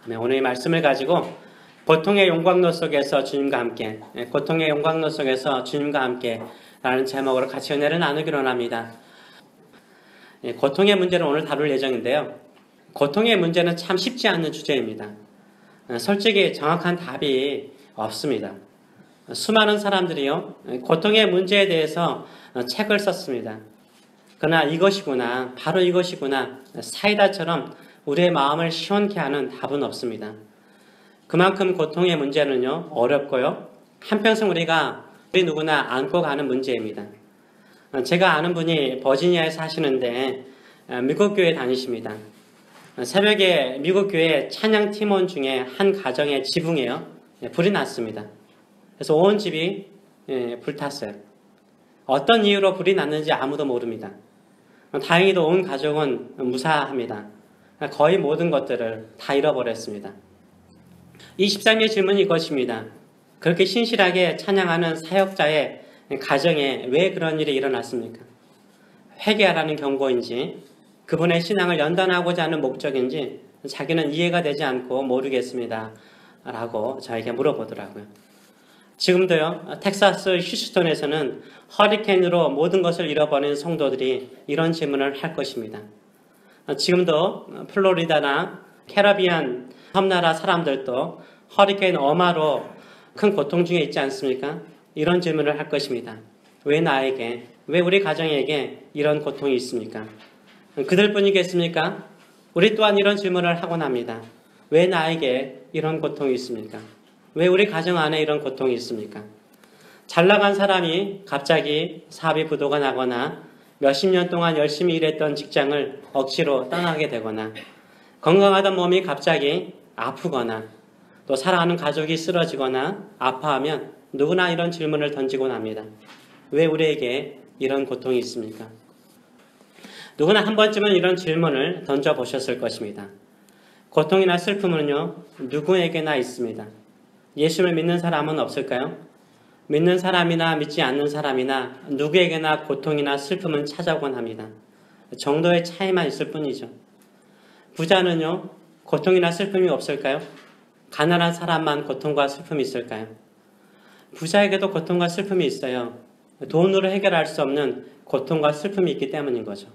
네, 오늘 이 말씀을 가지고 고통의 용광로 속에서 주님과 함께, 고통의 용광로 속에서 주님과 함께 라는 제목으로 같이 은혜를 나누기로 합니다. 고통의 문제를 오늘 다룰 예정인데요. 고통의 문제는 참 쉽지 않은 주제입니다. 솔직히 정확한 답이 없습니다. 수많은 사람들이요, 고통의 문제에 대해서 책을 썼습니다. 그러나 이것이구나, 바로 이것이구나, 사이다처럼 우리의 마음을 시원케 하는 답은 없습니다. 그만큼 고통의 문제는요, 어렵고요, 한평생 우리 누구나 안고 가는 문제입니다. 제가 아는 분이 버지니아에 사시는데 미국 교회 다니십니다. 새벽에 미국 교회 찬양 팀원 중에 한 가정의 지붕에요, 불이 났습니다. 그래서 온 집이 불탔어요. 어떤 이유로 불이 났는지 아무도 모릅니다. 다행히도 온 가족은 무사합니다. 거의 모든 것들을 다 잃어버렸습니다. 23의 질문이 이것입니다. 그렇게 신실하게 찬양하는 사역자의 가정에 왜 그런 일이 일어났습니까? 회개하라는 경고인지, 그분의 신앙을 연단하고자 하는 목적인지 자기는 이해가 되지 않고 모르겠습니다 라고 저에게 물어보더라고요. 지금도요, 텍사스 휴스턴에서는 허리케인으로 모든 것을 잃어버린 성도들이 이런 질문을 할 것입니다. 지금도 플로리다나 캐리비안 섬나라 사람들도 허리케인 어마로 큰 고통 중에 있지 않습니까? 이런 질문을 할 것입니다. 왜 나에게, 왜 우리 가정에게 이런 고통이 있습니까? 그들뿐이겠습니까? 우리 또한 이런 질문을 하곤 합니다. 왜 나에게 이런 고통이 있습니까? 왜 우리 가정 안에 이런 고통이 있습니까? 잘 나간 사람이 갑자기 사업이 부도가 나거나 몇십 년 동안 열심히 일했던 직장을 억지로 떠나게 되거나 건강하던 몸이 갑자기 아프거나 또 사랑하는 가족이 쓰러지거나 아파하면 누구나 이런 질문을 던지곤 합니다. 왜 우리에게 이런 고통이 있습니까? 누구나 한 번쯤은 이런 질문을 던져보셨을 것입니다. 고통이나 슬픔은요, 누구에게나 있습니다. 예수를 믿는 사람은 없을까요? 믿는 사람이나 믿지 않는 사람이나 누구에게나 고통이나 슬픔은 찾아오곤 합니다. 정도의 차이만 있을 뿐이죠. 부자는요, 고통이나 슬픔이 없을까요? 가난한 사람만 고통과 슬픔이 있을까요? 부자에게도 고통과 슬픔이 있어요. 돈으로 해결할 수 없는 고통과 슬픔이 있기 때문인 거죠.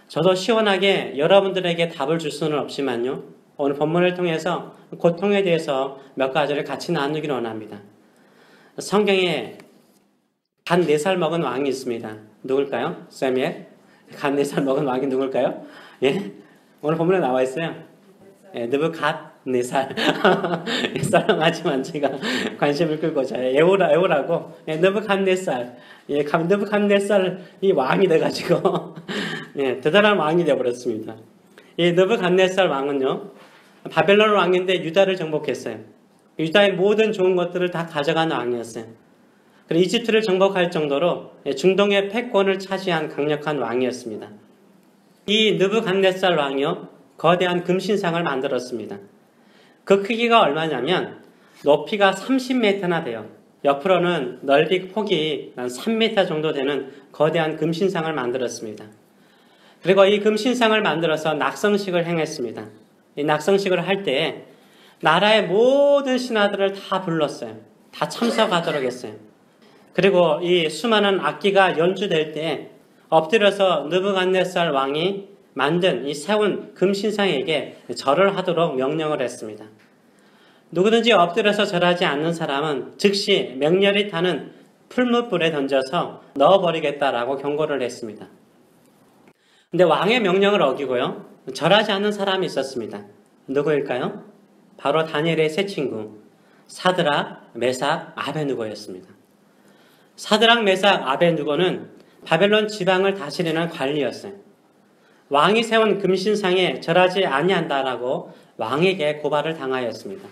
저도 시원하게 여러분들에게 답을 줄 수는 없지만요, 오늘 본문을 통해서 고통에 대해서 몇 가지를 같이 나누기를 원합니다. 성경에 간 4살 먹은 왕이 있습니다. 누굴까요? 사무엘? 간 4살 먹은 왕이 누굴까요? 예? 오늘 본문에 나와 있어요. 예, 느부갓네살. 썰렁하지만 제가 관심을 끌고 저 에오라고 느부갓네살. 예, 느부갓네살 이 왕이 돼가지고 예, 대단한 왕이 되어버렸습니다. 이 느부갓네살 왕은요, 바벨론 왕인데 유다를 정복했어요. 유다의 모든 좋은 것들을 다 가져가는 왕이었어요. 그리고 이집트를 정복할 정도로 중동의 패권을 차지한 강력한 왕이었습니다. 이 느부갓네살 왕이요, 거대한 금신상을 만들었습니다. 그 크기가 얼마냐면 높이가 30m나 돼요. 옆으로는 넓이 폭이 한 3m 정도 되는 거대한 금신상을 만들었습니다. 그리고 이 금신상을 만들어서 낙성식을 행했습니다. 이 낙성식을 할 때 나라의 모든 신하들을 다 불렀어요. 다 참석하도록 했어요. 그리고 이 수많은 악기가 연주될 때 엎드려서 느부갓네살 왕이 만든 이 세운 금신상에게 절을 하도록 명령을 했습니다. 누구든지 엎드려서 절하지 않는 사람은 즉시 맹렬히 타는 풀무불에 던져서 넣어버리겠다라고 경고를 했습니다. 근데 왕의 명령을 어기고요, 절하지 않는 사람이 있었습니다. 누구일까요? 바로 다니엘의 세 친구 사드락, 메삭, 아베느고였습니다. 사드락, 메삭, 아베느고는 바벨론 지방을 다스리는 관리였어요. 왕이 세운 금신상에 절하지 아니한다라고 왕에게 고발을 당하였습니다.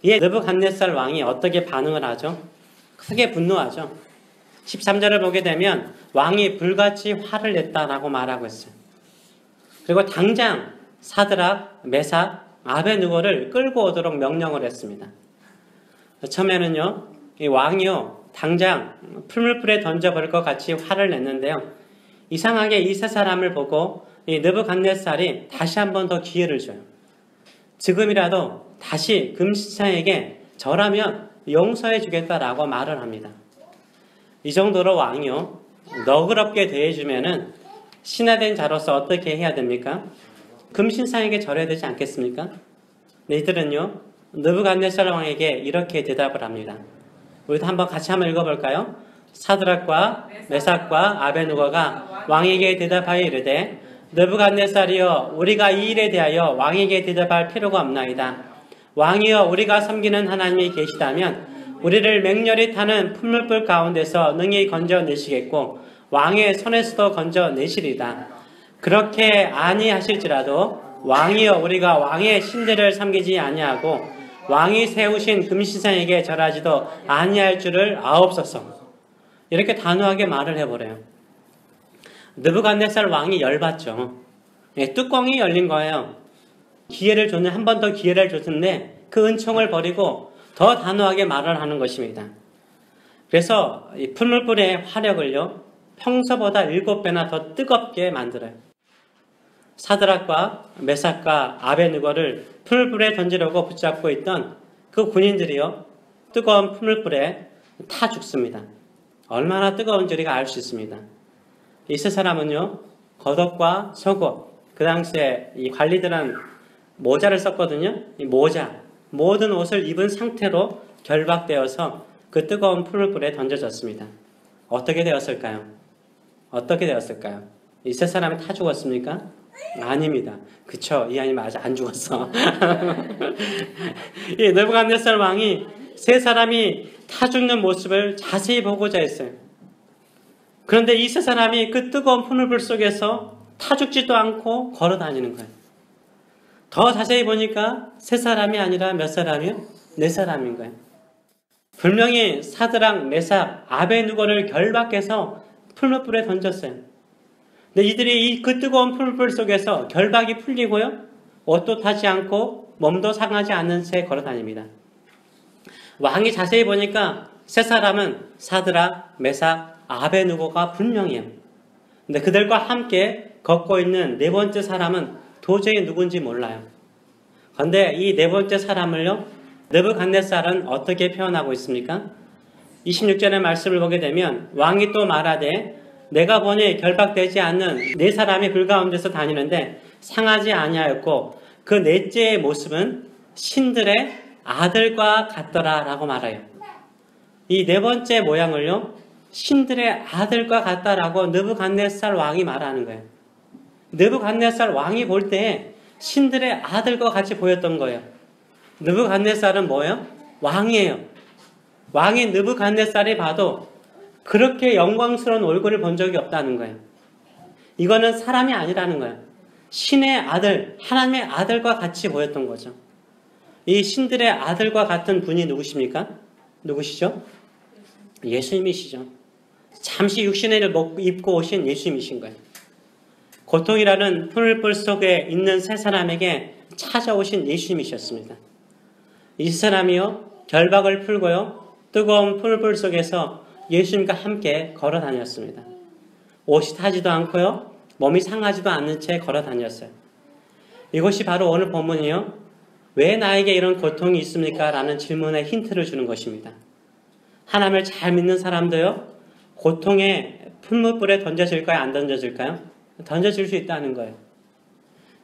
이에 느부갓네살 왕이 어떻게 반응을 하죠? 크게 분노하죠. 13절을 보게 되면 왕이 불같이 화를 냈다라고 말하고 있어요. 그리고 당장 사드락, 메삭, 아베느고를 끌고 오도록 명령을 했습니다. 처음에는요, 이 왕이요, 당장 풀무불에 던져버릴 것 같이 화를 냈는데요, 이상하게 이 세 사람을 보고 이 느부갓네살이 다시 한 번 더 기회를 줘요. 지금이라도 다시 금신상에게 절하면 용서해 주겠다라고 말을 합니다. 이 정도로 왕이요, 너그럽게 대해주면은 신하된 자로서 어떻게 해야 됩니까? 금신상에게 절해야 되지 않겠습니까? 이들은요, 느부갓네살 왕에게 이렇게 대답을 합니다. 우리도 같이 한번 읽어볼까요? 사드락과 메삭과 아베누고가 왕에게 대답하여 이르되, 느부갓네살이여, 우리가 이 일에 대하여 왕에게 대답할 필요가 없나이다. 왕이여, 우리가 섬기는 하나님이 계시다면 우리를 맹렬히 타는 풀물불 가운데서 능히 건져내시겠고 왕의 손에서도 건져내시리다. 그렇게 아니하실지라도 왕이여, 우리가 왕의 신들을 섬기지 아니하고 왕이 세우신 금신상에게 절하지도 아니할 줄을 아옵소서. 이렇게 단호하게 말을 해버려요. 느부갓네살 왕이 열받죠. 뚜껑이 열린 거예요. 기회를 줬는데, 한 번 더 기회를 줬는데 그 은총을 버리고 더 단호하게 말을 하는 것입니다. 그래서 이 풀물불의 화력을요, 평소보다 7배나 더 뜨겁게 만들어요. 사드락과 메삭과 아베느고를 풀물불에 던지려고 붙잡고 있던 그 군인들이요, 뜨거운 풀물불에 타 죽습니다. 얼마나 뜨거운지 우리가 알 수 있습니다. 이 세 사람은요, 겉옷과 속옷, 그 당시에 이 관리들은 모자를 썼거든요. 이 모자, 모든 옷을 입은 상태로 결박되어서 그 뜨거운 풀물불에 던져졌습니다. 어떻게 되었을까요? 어떻게 되었을까요? 이 세 사람이 타 죽었습니까? 아닙니다. 그쵸? 이 아이 맞아, 안 죽었어. 이 느부갓네살 왕이 세 사람이 타 죽는 모습을 자세히 보고자 했어요. 그런데 이 세 사람이 그 뜨거운 풀물불 속에서 타 죽지도 않고 걸어 다니는 거예요. 더 자세히 보니까 세 사람이 아니라 몇 사람이요? 네 사람인 거예요. 분명히 사드락, 메삭, 아베누고를 결박해서 풀물불에 던졌어요. 근데 이들이 그 뜨거운 풀물불 속에서 결박이 풀리고요, 옷도 타지 않고 몸도 상하지 않는 채 걸어 다닙니다. 왕이 자세히 보니까 세 사람은 사드락, 메삭, 아베누고가 분명해요. 근데 그들과 함께 걷고 있는 네 번째 사람은 도저히 누군지 몰라요. 그런데 이 네 번째 사람을요, 느부갓네살은 어떻게 표현하고 있습니까? 26절의 말씀을 보게 되면 왕이 또 말하되, 내가 보니 결박되지 않는 네 사람이 불 가운데서 다니는데 상하지 아니하였고 그 넷째의 모습은 신들의 아들과 같더라 라고 말해요. 이 네 번째 모양을요, 신들의 아들과 같다라고 느부갓네살 왕이 말하는 거예요. 느부갓네살 왕이 볼 때 신들의 아들과 같이 보였던 거예요. 느부갓네살은 뭐예요? 왕이에요. 왕인 느부갓네살이 봐도 그렇게 영광스러운 얼굴을 본 적이 없다는 거예요. 이거는 사람이 아니라는 거예요. 신의 아들, 하나님의 아들과 같이 보였던 거죠. 이 신들의 아들과 같은 분이 누구십니까? 누구시죠? 예수님이시죠. 잠시 육신을 입고 오신 예수님이신 거예요. 고통이라는 풀물불 속에 있는 세 사람에게 찾아오신 예수님이셨습니다. 이 사람이요, 결박을 풀고요, 뜨거운 풀물불 속에서 예수님과 함께 걸어 다녔습니다. 옷이 타지도 않고요, 몸이 상하지도 않는 채 걸어 다녔어요. 이것이 바로 오늘 본문이요, 왜 나에게 이런 고통이 있습니까? 라는 질문에 힌트를 주는 것입니다. 하나님을 잘 믿는 사람도요, 고통의 풀물불에 던져질까요? 안 던져질까요? 던져질 수 있다는 거예요.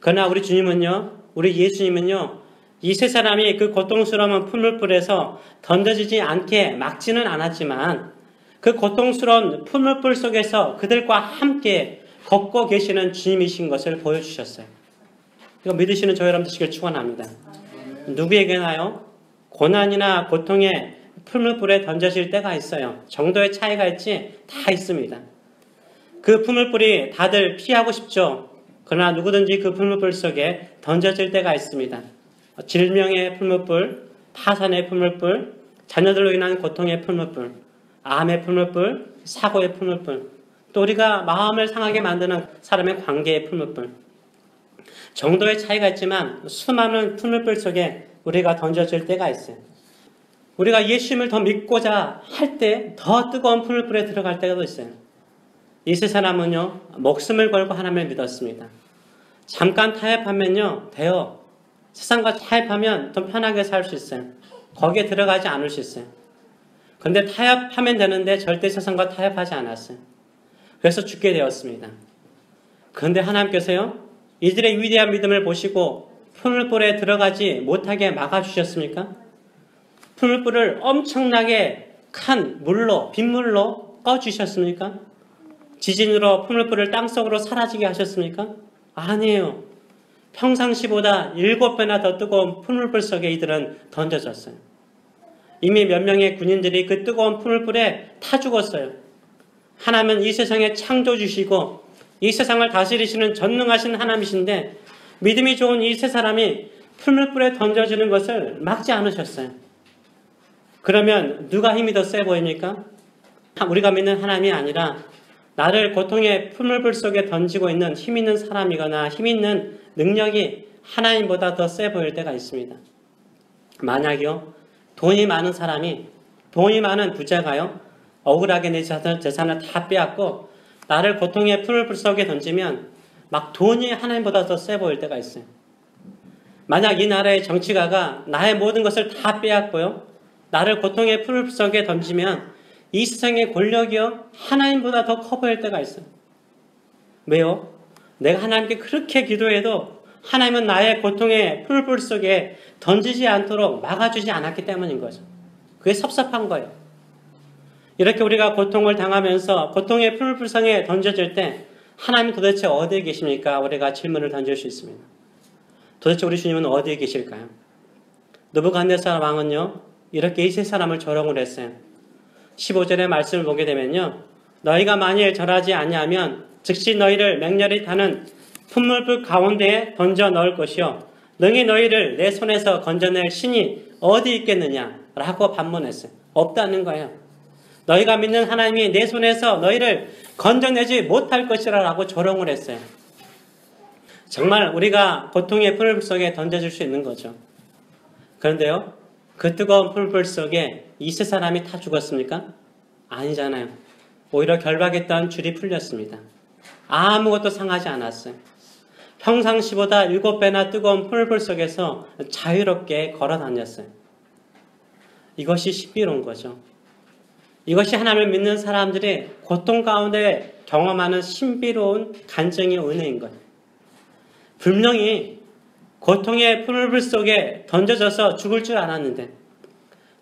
그러나 우리 주님은요, 우리 예수님은요, 이 세 사람이 그 고통스러운 풀물불에서 던져지지 않게 막지는 않았지만 그 고통스러운 풀물불 속에서 그들과 함께 걷고 계시는 주님이신 것을 보여주셨어요. 이거 믿으시는 저 여러분 되시길 축원합니다. 누구에게나요, 고난이나 고통의 풀물불에 던져질 때가 있어요. 정도의 차이가 있지 다 있습니다. 그 풀물불이 다들 피하고 싶죠. 그러나 누구든지 그 풀물불 속에 던져질 때가 있습니다. 질병의 풀물불, 파산의 풀물불, 자녀들로 인한 고통의 풀물불, 암의 풀물불, 사고의 풀물불, 또 우리가 마음을 상하게 만드는 사람의 관계의 풀물불. 정도의 차이가 있지만 수많은 풀물불 속에 우리가 던져질 때가 있어요. 우리가 예수님을 더 믿고자 할 때 더 뜨거운 풀물불에 들어갈 때가 있어요. 이 세 사람은요, 목숨을 걸고 하나님을 믿었습니다. 잠깐 타협하면요, 돼요. 세상과 타협하면 더 편하게 살 수 있어요. 거기에 들어가지 않을 수 있어요. 그런데 타협하면 되는데 절대 세상과 타협하지 않았어요. 그래서 죽게 되었습니다. 그런데 하나님께서요, 이들의 위대한 믿음을 보시고 풀물불에 들어가지 못하게 막아주셨습니까? 풀물불을 엄청나게 큰 물로, 빗물로 꺼주셨습니까? 지진으로 풀물불을 땅속으로 사라지게 하셨습니까? 아니에요. 평상시보다 7배나 더 뜨거운 풀물불 속에 이들은 던져졌어요. 이미 몇 명의 군인들이 그 뜨거운 풀물불에 타 죽었어요. 하나님은 이 세상에 창조주시고 이 세상을 다스리시는 전능하신 하나님이신데 믿음이 좋은 이 세 사람이 풀물불에 던져지는 것을 막지 않으셨어요. 그러면 누가 힘이 더 세 보입니까? 우리가 믿는 하나님이 아니라 나를 고통의 풀물불 속에 던지고 있는 힘 있는 사람이거나 힘 있는 능력이 하나님보다 더 세 보일 때가 있습니다. 만약요, 돈이 많은 사람이, 돈이 많은 부자가요, 억울하게 내 재산을 다 빼앗고 나를 고통의 풀물불 속에 던지면 막 돈이 하나님보다 더 세 보일 때가 있어요. 만약 이 나라의 정치가가 나의 모든 것을 다 빼앗고요, 나를 고통의 풀물불 속에 던지면 이 세상의 권력이요, 하나님보다 더 커 보일 때가 있어요. 왜요? 내가 하나님께 그렇게 기도해도 하나님은 나의 고통의 풀불 속에 던지지 않도록 막아주지 않았기 때문인 거죠. 그게 섭섭한 거예요. 이렇게 우리가 고통을 당하면서 고통의 풀불 속에 던져질 때 하나님 도대체 어디에 계십니까? 우리가 질문을 던질 수 있습니다. 도대체 우리 주님은 어디에 계실까요? 느부갓네살 왕은요, 이렇게 이 세 사람을 조롱을 했어요. 15절의 말씀을 보게 되면요, 너희가 만일 절하지 아니하면 즉시 너희를 맹렬히 타는 풀물불 가운데에 던져 넣을 것이요 능히 너희를 내 손에서 건져낼 신이 어디 있겠느냐 라고 반문했어요. 없다는 거예요. 너희가 믿는 하나님이 내 손에서 너희를 건져내지 못할 것이라 라고 조롱을 했어요. 정말 우리가 고통의 풀물 속에 던져질 수 있는 거죠. 그런데요, 그 뜨거운 풀물 속에 이 세 사람이 다 죽었습니까? 아니잖아요. 오히려 결박했던 줄이 풀렸습니다. 아무것도 상하지 않았어요. 평상시보다 7배나 뜨거운 풀불 속에서 자유롭게 걸어 다녔어요. 이것이 신비로운 거죠. 이것이 하나님을 믿는 사람들이 고통 가운데 경험하는 신비로운 간증의 은혜인 거예요. 분명히 고통의 풀불 속에 던져져서 죽을 줄 알았는데,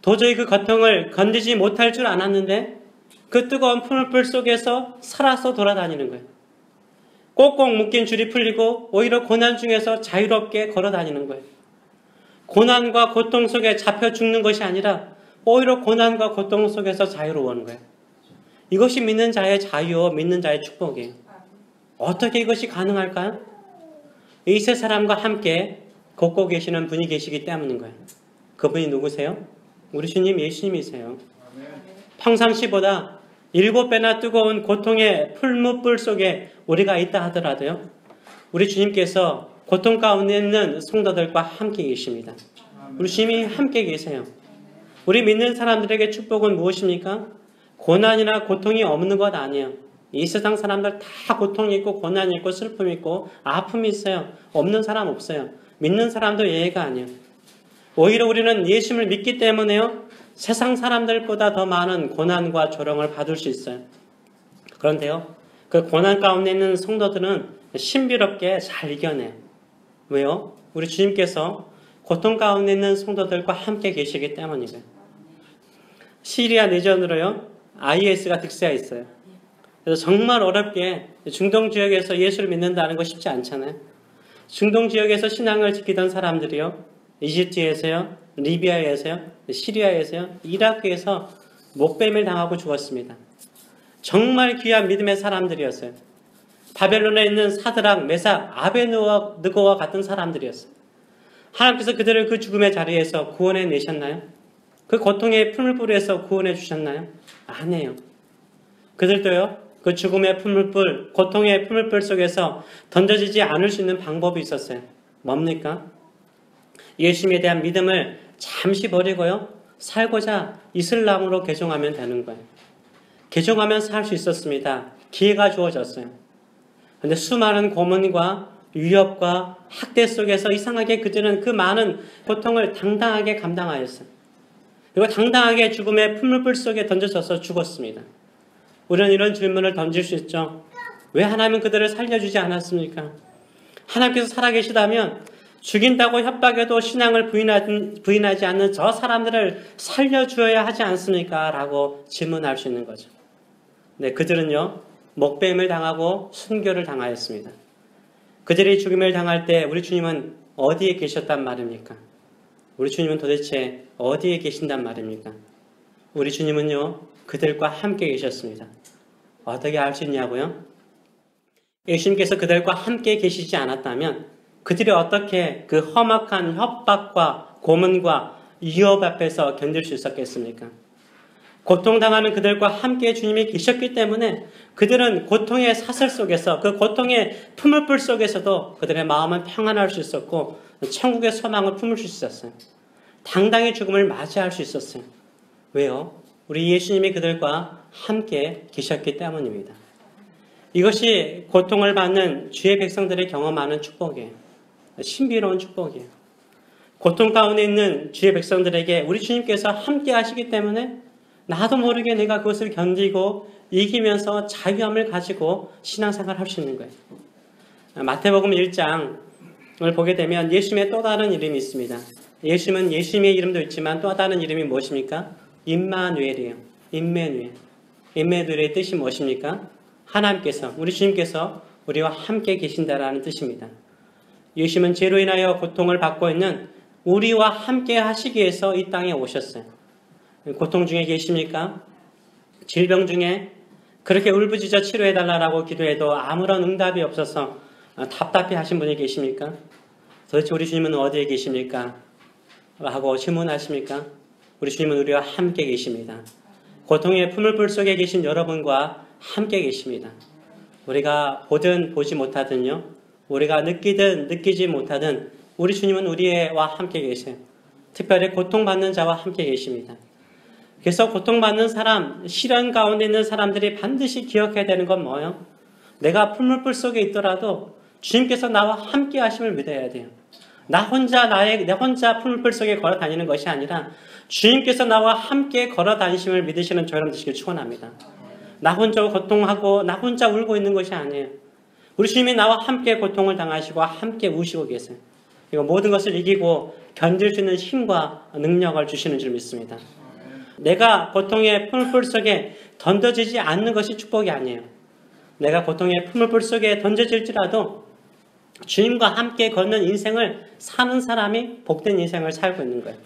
도저히 그 고통을 건디지 못할 줄 알았는데 그 뜨거운 풀불 속에서 살아서 돌아다니는 거예요. 꼭꼭 묶인 줄이 풀리고 오히려 고난 중에서 자유롭게 걸어다니는 거예요. 고난과 고통 속에 잡혀 죽는 것이 아니라 오히려 고난과 고통 속에서 자유로운 거예요. 이것이 믿는 자의 자유요, 믿는 자의 축복이에요. 어떻게 이것이 가능할까요? 이 세 사람과 함께 걷고 계시는 분이 계시기 때문인 거예요. 그분이 누구세요? 우리 주님 예수님이세요. 평상시보다 7배나 뜨거운 고통의 풀무불 속에 우리가 있다 하더라도요, 우리 주님께서 고통 가운데 있는 성도들과 함께 계십니다. 우리 주님이 함께 계세요. 우리 믿는 사람들에게 축복은 무엇입니까? 고난이나 고통이 없는 것 아니에요. 이 세상 사람들 다 고통이 있고 고난이 있고 슬픔이 있고 아픔이 있어요. 없는 사람 없어요. 믿는 사람도 예외가 아니에요. 오히려 우리는 예수님을 믿기 때문에요, 세상 사람들보다 더 많은 고난과 조롱을 받을 수 있어요. 그런데요, 그 고난 가운데 있는 성도들은 신비롭게 잘 이겨내요. 왜요? 우리 주님께서 고통 가운데 있는 성도들과 함께 계시기 때문이에요. 시리아 내전으로요, IS가 득세했어요. 그래서 정말 어렵게 중동 지역에서 예수를 믿는다는 거 쉽지 않잖아요. 중동 지역에서 신앙을 지키던 사람들이요, 이집트에서요, 리비아에서요, 시리아에서요, 이라크에서 목뱀을 당하고 죽었습니다. 정말 귀한 믿음의 사람들이었어요. 바벨론에 있는 사드락, 메삭, 아베느고와 같은 사람들이었어요. 하나님께서 그들을 그 죽음의 자리에서 구원해 내셨나요? 그 고통의 풀물불에서 구원해 주셨나요? 아니에요. 그들도요, 그 죽음의 풀물불, 고통의 풀물불 속에서 던져지지 않을 수 있는 방법이 있었어요. 뭡니까? 예수님에 대한 믿음을 잠시 버리고요, 살고자 이슬람으로 개종하면 되는 거예요. 개종하면 살 수 있었습니다. 기회가 주어졌어요. 그런데 수많은 고문과 위협과 학대 속에서 이상하게 그들은 그 많은 고통을 당당하게 감당하였어요. 그리고 당당하게 죽음의 풀물불 속에 던져져서 죽었습니다. 우리는 이런 질문을 던질 수 있죠. 왜 하나님은 그들을 살려주지 않았습니까? 하나님께서 살아계시다면 죽인다고 협박해도 신앙을 부인하지 않는 저 사람들을 살려주어야 하지 않습니까? 라고 질문할 수 있는 거죠. 네, 그들은요, 목뱀을 당하고 순교를 당하였습니다. 그들이 죽임을 당할 때 우리 주님은 어디에 계셨단 말입니까? 우리 주님은 도대체 어디에 계신단 말입니까? 우리 주님은요, 그들과 함께 계셨습니다. 어떻게 알 수 있냐고요? 예수님께서 그들과 함께 계시지 않았다면 그들이 어떻게 그 험악한 협박과 고문과 위협 앞에서 견딜 수 있었겠습니까? 고통당하는 그들과 함께 주님이 계셨기 때문에 그들은 고통의 사슬 속에서 그 고통의 품을불 속에서도 그들의 마음은 평안할 수 있었고 천국의 소망을 품을 수 있었어요. 당당히 죽음을 맞이할 수 있었어요. 왜요? 우리 예수님이 그들과 함께 계셨기 때문입니다. 이것이 고통을 받는 주의 백성들이 경험하는 축복이에요. 신비로운 축복이에요. 고통 가운데 있는 주의 백성들에게 우리 주님께서 함께 하시기 때문에 나도 모르게 내가 그것을 견디고 이기면서 자유함을 가지고 신앙생활을 할 수 있는 거예요. 마태복음 1장을 보게 되면 예수님의 또 다른 이름이 있습니다. 예수님은 예수님의 이름도 있지만 또 다른 이름이 무엇입니까? 임마누엘이에요. 임마누엘의 뜻이 무엇입니까? 하나님께서, 우리 주님께서 우리와 함께 계신다라는 뜻입니다. 예수님은 죄로 인하여 고통을 받고 있는 우리와 함께 하시기 위해서 이 땅에 오셨어요. 고통 중에 계십니까? 질병 중에 그렇게 울부짖어 치료해달라고 기도해도 아무런 응답이 없어서 답답해 하신 분이 계십니까? 도대체 우리 주님은 어디에 계십니까? 하고 질문하십니까? 우리 주님은 우리와 함께 계십니다. 고통의 품을불 속에 계신 여러분과 함께 계십니다. 우리가 보든 보지 못하든요, 우리가 느끼든 느끼지 못하든 우리 주님은 우리와 함께 계세요. 특별히 고통받는 자와 함께 계십니다. 그래서 고통받는 사람, 시련 가운데 있는 사람들이 반드시 기억해야 되는 건 뭐예요? 내가 풀물불 속에 있더라도 주님께서 나와 함께 하심을 믿어야 돼요. 나 혼자 풀물불 속에 걸어 다니는 것이 아니라 주님께서 나와 함께 걸어 다니심을 믿으시는 저여러분 되시길 축원합니다. 나 혼자 고통하고 나 혼자 울고 있는 것이 아니에요. 우리 주님이 나와 함께 고통을 당하시고 함께 우시고 계세요. 그리고 모든 것을 이기고 견딜 수 있는 힘과 능력을 주시는 줄 믿습니다. 내가 고통의 풀물불 속에 던져지지 않는 것이 축복이 아니에요. 내가 고통의 풀물불 속에 던져질지라도 주님과 함께 걷는 인생을 사는 사람이 복된 인생을 살고 있는 거예요.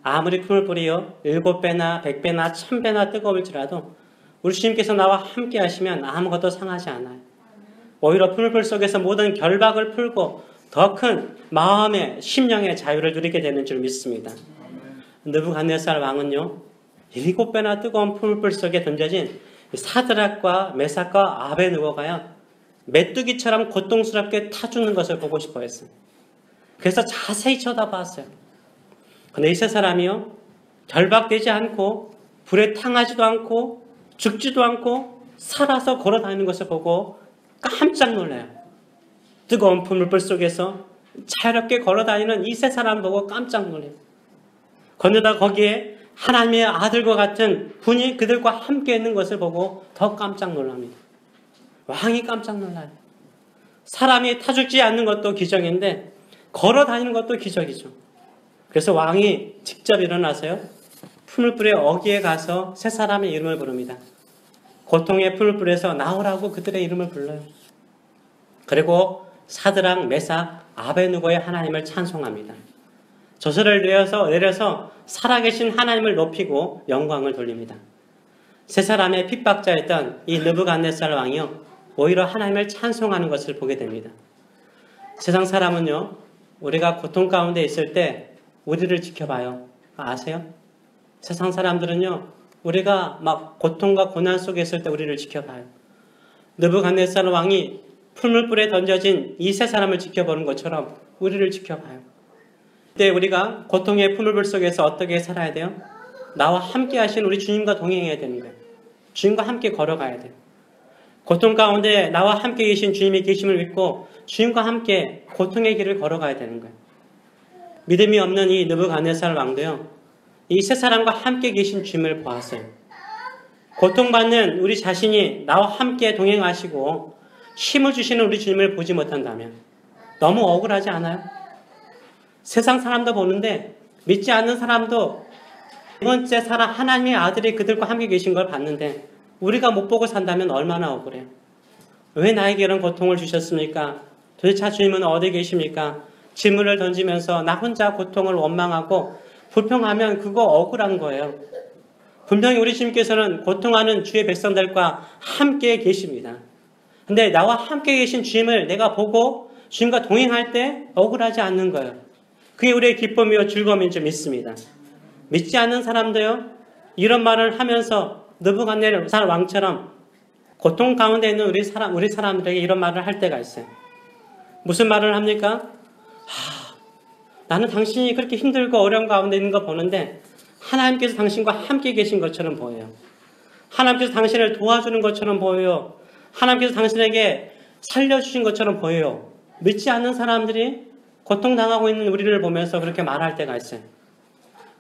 아무리 풀물불이요 7배나 100배나 1000배나 뜨거울지라도 우리 주님께서 나와 함께 하시면 아무것도 상하지 않아요. 오히려 풀물불 속에서 모든 결박을 풀고 더 큰 마음의 심령의 자유를 누리게 되는 줄 믿습니다. 느부갓네살 왕은요 7배나 뜨거운 풀물불 속에 던져진 사드락과 메삭과 아베느고가요 메뚜기처럼 고통스럽게 타 죽는 것을 보고 싶어 했어요. 그래서 자세히 쳐다봤어요. 근데 이 세 사람이요 결박되지 않고 불에 탕하지도 않고 죽지도 않고 살아서 걸어 다니는 것을 보고 깜짝 놀라요. 뜨거운 풀물불 속에서 자유롭게 걸어 다니는 이 세 사람 보고 깜짝 놀래요. 건너다 거기에 하나님의 아들과 같은 분이 그들과 함께 있는 것을 보고 더 깜짝 놀랍니다. 왕이 깜짝 놀라요. 사람이 타 죽지 않는 것도 기적인데 걸어 다니는 것도 기적이죠. 그래서 왕이 직접 일어나서요 풀물불의 어귀에 가서 세 사람의 이름을 부릅니다. 고통의 풀물불에서 나오라고 그들의 이름을 불러요. 그리고 사드락, 메삭, 아베느고의 하나님을 찬송합니다. 저수를 내려서 살아계신 하나님을 높이고 영광을 돌립니다. 세 사람의 핍박자였던 이 느부갓네살 왕이요 오히려 하나님을 찬송하는 것을 보게 됩니다. 세상 사람은요 우리가 고통 가운데 있을 때 우리를 지켜봐요. 아세요? 세상 사람들은요 우리가 막 고통과 고난 속에 있을 때 우리를 지켜봐요. 느부갓네살 왕이 풀물불에 던져진 이 세 사람을 지켜보는 것처럼 우리를 지켜봐요. 그때 우리가 고통의 풀물불 속에서 어떻게 살아야 돼요? 나와 함께 하신 우리 주님과 동행해야 되는 거예요. 주님과 함께 걸어가야 돼요. 고통 가운데 나와 함께 계신 주님이 계심을 믿고 주님과 함께 고통의 길을 걸어가야 되는 거예요. 믿음이 없는 이 느부갓네살 왕도요, 이 세 사람과 함께 계신 주님을 보았어요. 고통받는 우리 자신이 나와 함께 동행하시고 힘을 주시는 우리 주님을 보지 못한다면 너무 억울하지 않아요? 세상 사람도 보는데 믿지 않는 사람도 두 번째 사람 하나님의 아들이 그들과 함께 계신 걸 봤는데 우리가 못 보고 산다면 얼마나 억울해요. 왜 나에게 이런 고통을 주셨습니까? 도대체 주님은 어디 계십니까? 질문을 던지면서 나 혼자 고통을 원망하고 불평하면 그거 억울한 거예요. 분명히 우리 주님께서는 고통하는 주의 백성들과 함께 계십니다. 근데 나와 함께 계신 주님을 내가 보고 주님과 동행할 때 억울하지 않는 거예요. 그게 우리의 기쁨이요 즐거움인 줄 믿습니다. 믿지 않는 사람도요, 이런 말을 하면서 느부갓네살 왕처럼 고통 가운데 있는 우리 사람들에게 이런 말을 할 때가 있어요. 무슨 말을 합니까? 나는 당신이 그렇게 힘들고 어려운 가운데 있는 거 보는데 하나님께서 당신과 함께 계신 것처럼 보여요. 하나님께서 당신을 도와주는 것처럼 보여요. 하나님께서 당신에게 살려주신 것처럼 보여요. 믿지 않는 사람들이 고통당하고 있는 우리를 보면서 그렇게 말할 때가 있어요.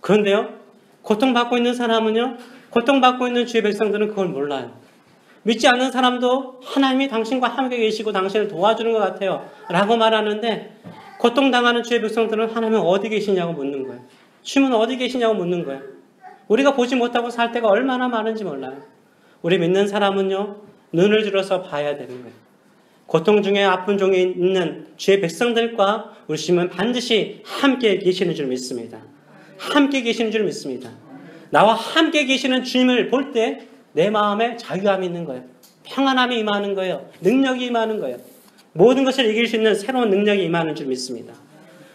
그런데요, 고통받고 있는 사람은요, 고통받고 있는 주의 백성들은 그걸 몰라요. 믿지 않는 사람도 하나님이 당신과 함께 계시고 당신을 도와주는 것 같아요 라고 말하는데, 고통당하는 주의 백성들은 하나님은 어디 계시냐고 묻는 거예요. 주님은 어디 계시냐고 묻는 거예요. 우리가 보지 못하고 살 때가 얼마나 많은지 몰라요. 우리 믿는 사람은요, 눈을 들어서 봐야 되는 거예요. 고통 중에 아픈 중에 있는 주의 백성들과 우리 주님은 반드시 함께 계시는 줄 믿습니다. 함께 계시는 줄 믿습니다. 나와 함께 계시는 주님을 볼 때 내 마음에 자유함이 있는 거예요. 평안함이 임하는 거예요. 능력이 임하는 거예요. 모든 것을 이길 수 있는 새로운 능력이 임하는 줄 믿습니다.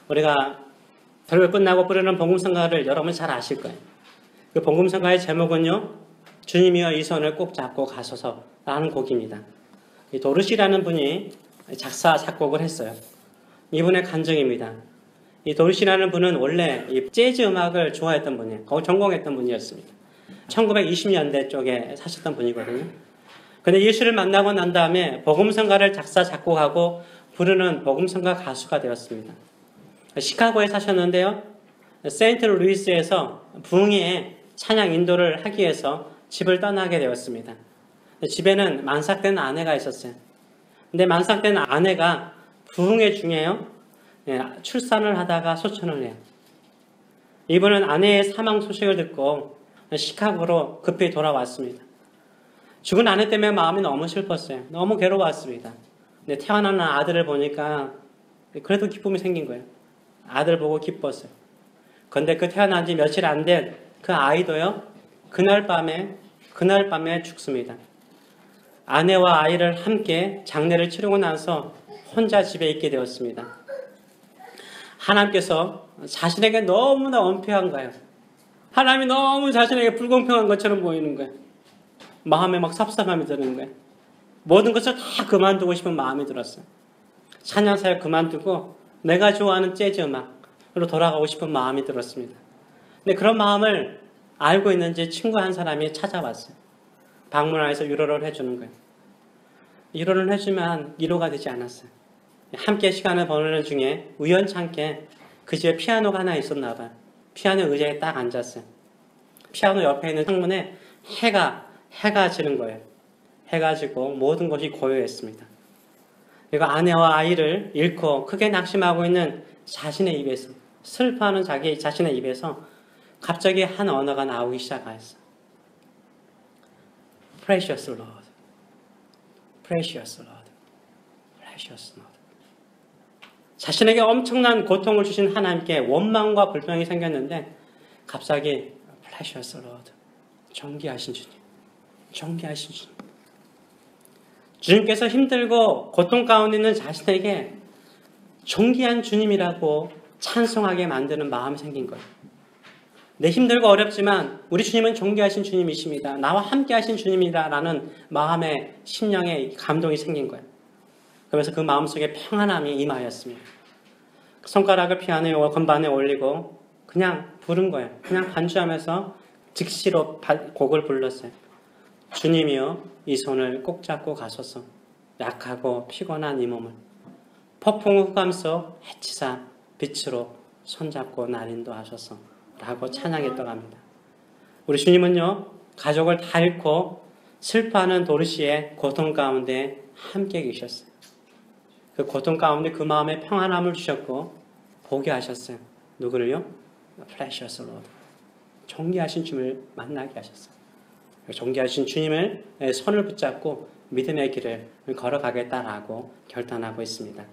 우리가 설교 끝나고 부르는 복음성가를 여러분 잘 아실 거예요. 그 복음성가의 제목은요, 주님이여 이 손을 꼭 잡고 가소서라는 곡입니다. 이 도르시라는 분이 작사 작곡을 했어요. 이분의 간증입니다. 이 도르시라는 분은 원래 이 재즈 음악을 좋아했던 분이에요. 거기 전공했던 분이었습니다. 1920년대 쪽에 사셨던 분이거든요. 근데 예수를 만나고 난 다음에 복음성가를 작사 작곡하고 부르는 복음성가 가수가 되었습니다. 시카고에 사셨는데요, 세인트루이스에서 부흥회에 찬양 인도를 하기 위해서 집을 떠나게 되었습니다. 집에는 만삭된 아내가 있었어요. 근데 만삭된 아내가 부흥회 중에요, 출산을 하다가 소천을 해요. 이분은 아내의 사망 소식을 듣고 시카고로 급히 돌아왔습니다. 죽은 아내 때문에 마음이 너무 슬펐어요. 너무 괴로웠습니다. 근데 태어나는 아들을 보니까 그래도 기쁨이 생긴 거예요. 아들 보고 기뻤어요. 그런데 그 태어난 지 며칠 안 된 그 아이도요, 그날 밤에 죽습니다. 아내와 아이를 함께 장례를 치르고 나서 혼자 집에 있게 되었습니다. 하나님께서 자신에게 너무나 엄폐한 거예요. 하나님이 너무 자신에게 불공평한 것처럼 보이는 거예요. 마음에 막 섭섭함이 드는 거예요. 모든 것을 다 그만두고 싶은 마음이 들었어요. 찬양사역 그만두고 내가 좋아하는 재즈 음악으로 돌아가고 싶은 마음이 들었습니다. 근데 그런 마음을 알고 있는지 친구 한 사람이 찾아왔어요. 방문하여서 위로를 해주는 거예요. 위로를 해주면 위로가 되지 않았어요. 함께 시간을 보내는 중에 우연찮게 그 집에 피아노가 하나 있었나 봐요. 피아노 의자에 딱 앉았어요. 피아노 옆에 있는 창문에 해가 지는 거예요. 해가 지고 모든 것이 고요했습니다. 그리고 아내와 아이를 잃고 크게 낙심하고 있는 자신의 입에서, 슬퍼하는 자신의 입에서 갑자기 한 언어가 나오기 시작했어요. Precious Lord, Precious Lord, Precious Lord. 자신에게 엄청난 고통을 주신 하나님께 원망과 불평이 생겼는데 갑자기 Precious Lord, 존귀하신 주님, 존귀하신 주님. 주님께서 힘들고 고통 가운데 있는 자신에게 존귀한 주님이라고 찬송하게 만드는 마음이 생긴 거예요. 내 힘들고 어렵지만 우리 주님은 존귀하신 주님이십니다. 나와 함께 하신 주님이라는 마음의 심령에 감동이 생긴 거예요. 그래서 그 마음속에 평안함이 임하였습니다. 손가락을 피아노 건반에 올리고 그냥 부른 거예요. 그냥 반주하면서 즉시로 곡을 불렀어요. 주님이여 이 손을 꼭 잡고 가소서. 약하고 피곤한 이 몸을 폭풍 흑암 속 해치사 빛으로 손잡고 날인도 하셔서 라고 찬양했다고 합니다. 우리 주님은요, 가족을 다 잃고 슬퍼하는 도르시의 고통 가운데 함께 계셨어요. 그 고통 가운데 그 마음에 평안함을 주셨고 보게 하셨어요. 누구를요? Precious Lord. 존귀하신 주님을 만나게 하셨어요. 존귀하신 주님을 손을 붙잡고 믿음의 길을 걸어가겠다라고 결단하고 있습니다.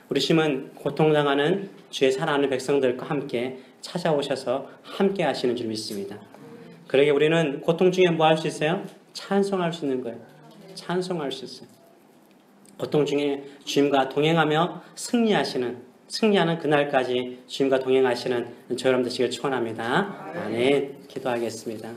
우리 주님은 고통당하는 주의 사랑하는 백성들과 함께 찾아오셔서 함께 하시는 줄 믿습니다. 그러게 우리는 고통 중에 뭐 할 수 있어요? 찬송할 수 있는 거예요. 찬송할 수 있어요. 고통 중에 주님과 동행하며 승리하는 그날까지 주님과 동행하시는 저 여러분 되시길 축원합니다. 아멘. 기도하겠습니다.